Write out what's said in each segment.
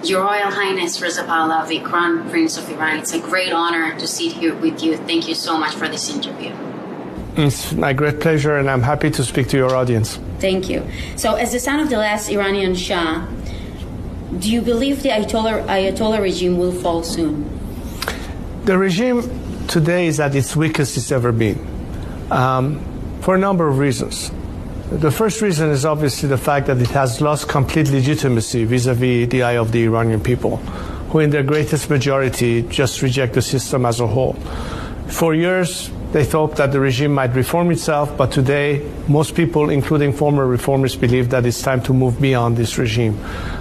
Your Royal Highness Reza Pahlavi, Crown Prince of Iran, it's a great honor to sit here with you. Thank you so much for this interview. It's my great pleasure, and I'm happy to speak to your audience. Thank you. So, as the son of the last Iranian Shah, do you believe the Ayatollah regime will fall soon? The regime today is at its weakest it's ever been, for a number of reasons. The first reason is obviously the fact that it has lost complete legitimacy vis-a-vis the eye of the Iranian people, who in their greatest majority just reject the system as a whole. For years, they thought that the regime might reform itself, but today, most people, including former reformers, believe that it's time to move beyond this regime.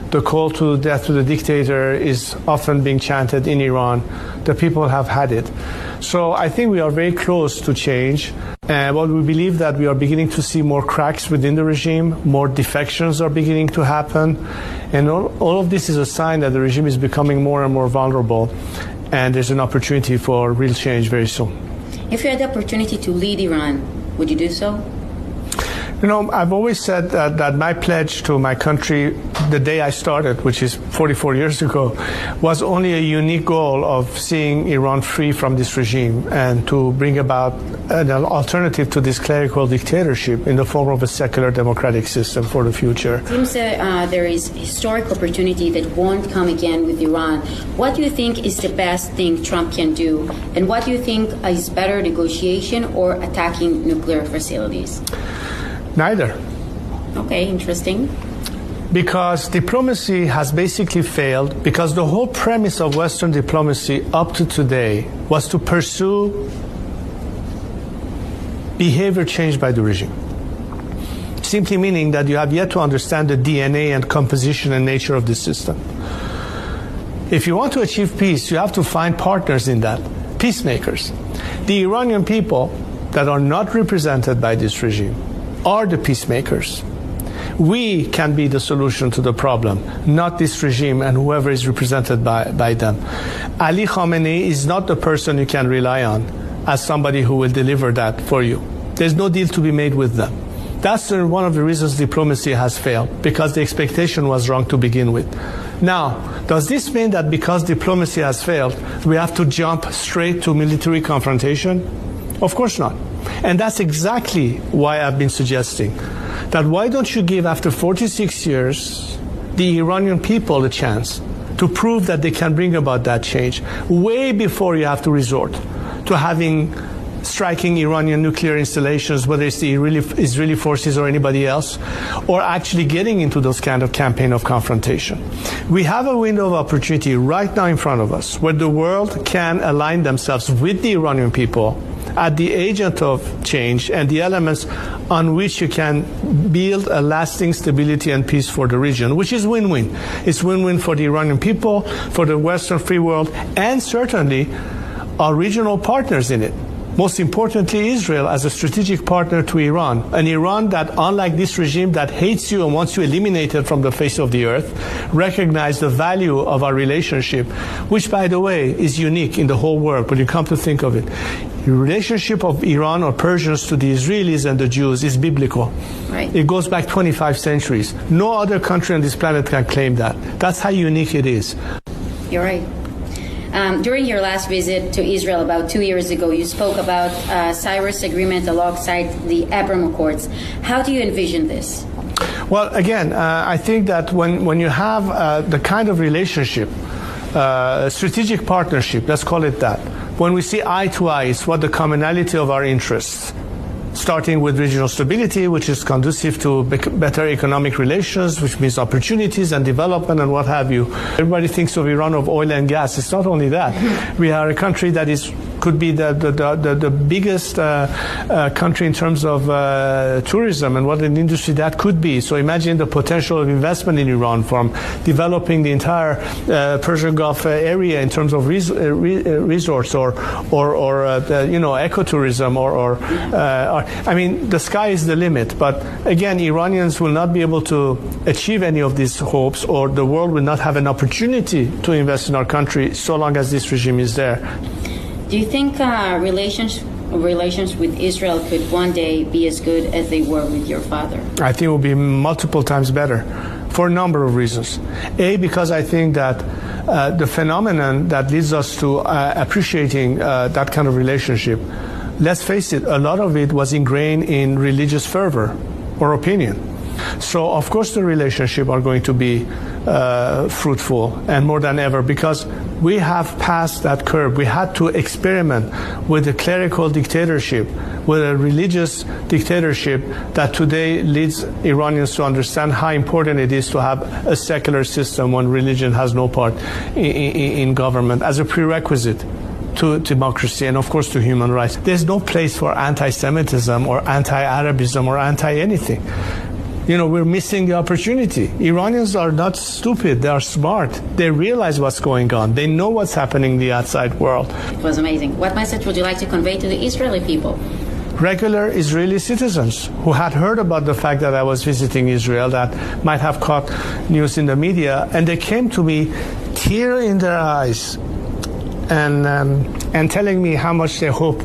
The call to death to the dictator is often being chanted in Iran. The people have had it. So I think we are very close to change. But we believe that we are beginning to see more cracks within the regime, more defections are beginning to happen. And all of this is a sign that the regime is becoming more and more vulnerable, and there's an opportunity for real change very soon. If you had the opportunity to lead Iran, would you do so? You know, I've always said that my pledge to my country, the day I started, which is 44 years ago, was only a unique goal of seeing Iran free from this regime and to bring about an alternative to this clerical dictatorship in the form of a secular democratic system for the future. It seems that there is historic opportunity that won't come again with Iran. What do you think is the best thing Trump can do? And what do you think is better, negotiation or attacking nuclear facilities? Neither. Okay, interesting. Because diplomacy has basically failed, because the whole premise of Western diplomacy up to today was to pursue behavior change by the regime. Simply meaning that you have yet to understand the DNA and composition and nature of the system. If you want to achieve peace, you have to find partners in that, peacemakers. The Iranian people that are not represented by this regime are the peacemakers. We can be the solution to the problem, not this regime and whoever is represented by them. Ali Khamenei is not the person you can rely on as somebody who will deliver that for you. There's no deal to be made with them. That's one of the reasons diplomacy has failed, because the expectation was wrong to begin with. Now, does this mean that because diplomacy has failed, we have to jump straight to military confrontation? Of course not. And that's exactly why I've been suggesting that why don't you give, after 46 years, the Iranian people a chance to prove that they can bring about that change way before you have to resort to striking Iranian nuclear installations, whether it's the Israeli forces or anybody else, or actually getting into those kind of campaign of confrontation. We have a window of opportunity right now in front of us where the world can align themselves with the Iranian people at the agent of change and the elements on which you can build a lasting stability and peace for the region, which is win-win. It's win-win for the Iranian people, for the Western free world, and certainly our regional partners in it. Most importantly, Israel as a strategic partner to Iran, an Iran that, unlike this regime that hates you and wants you eliminated from the face of the earth, recognize the value of our relationship, which, by the way, is unique in the whole world when you come to think of it. The relationship of Iran or Persians to the Israelis and the Jews is biblical. Right. It goes back 25 centuries. No other country on this planet can claim that. That's how unique it is. You're right. During your last visit to Israel about 2 years ago, you spoke about Cyrus Agreement alongside the Abraham Accords. How do you envision this? Well, again, I think that when you have the kind of relationship, strategic partnership, let's call it that, when we see eye to eye, it's what the commonality of our interests, starting with regional stability, which is conducive to better economic relations, which means opportunities and development and what have you. Everybody thinks of Iran of oil and gas. It's not only that. We are a country that could be the biggest country in terms of tourism and what an industry that could be. So imagine the potential of investment in Iran from developing the entire Persian Gulf area in terms of resorts or ecotourism or I mean, the sky is the limit. But again, Iranians will not be able to achieve any of these hopes, or the world will not have an opportunity to invest in our country so long as this regime is there. Do you think relations with Israel could one day be as good as they were with your father? I think it will be multiple times better for a number of reasons. A, because I think that the phenomenon that leads us to appreciating that kind of relationship, let's face it, a lot of it was ingrained in religious fervor or opinion. So, of course, the relationship are going to be fruitful and more than ever, because we have passed that curve. We had to experiment with a clerical dictatorship, with a religious dictatorship that today leads Iranians to understand how important it is to have a secular system when religion has no part in government as a prerequisite to democracy and, of course, to human rights. There's no place for anti-Semitism or anti-Arabism or anti-anything. You know, we're missing the opportunity. Iranians are not stupid. They are smart. They realize what's going on. They know what's happening in the outside world. It was amazing. What message would you like to convey to the Israeli people? Regular Israeli citizens who had heard about the fact that I was visiting Israel, that might have caught news in the media, and they came to me, tear in their eyes, and telling me how much they hope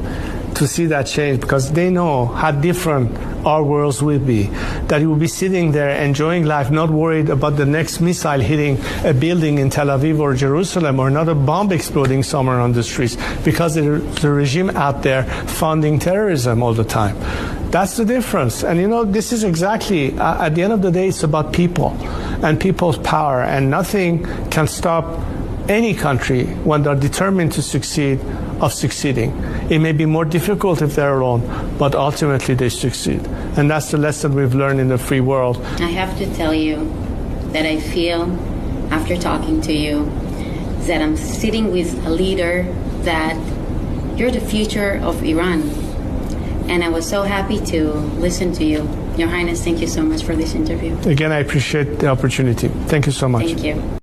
to see that change, because they know how different our worlds will be, that you will be sitting there enjoying life, not worried about the next missile hitting a building in Tel Aviv or Jerusalem, or another bomb exploding somewhere on the streets, because there's the regime out there funding terrorism all the time. That's the difference. And you know, this is exactly, at the end of the day, it's about people and people's power, and nothing can stop any country, when they're determined to succeed, of succeeding. It may be more difficult if they're alone, but ultimately they succeed. And that's the lesson we've learned in the free world. I have to tell you that I feel, after talking to you, that I'm sitting with a leader that you're the future of Iran. And I was so happy to listen to you. Your Highness, thank you so much for this interview. Again, I appreciate the opportunity. Thank you so much. Thank you.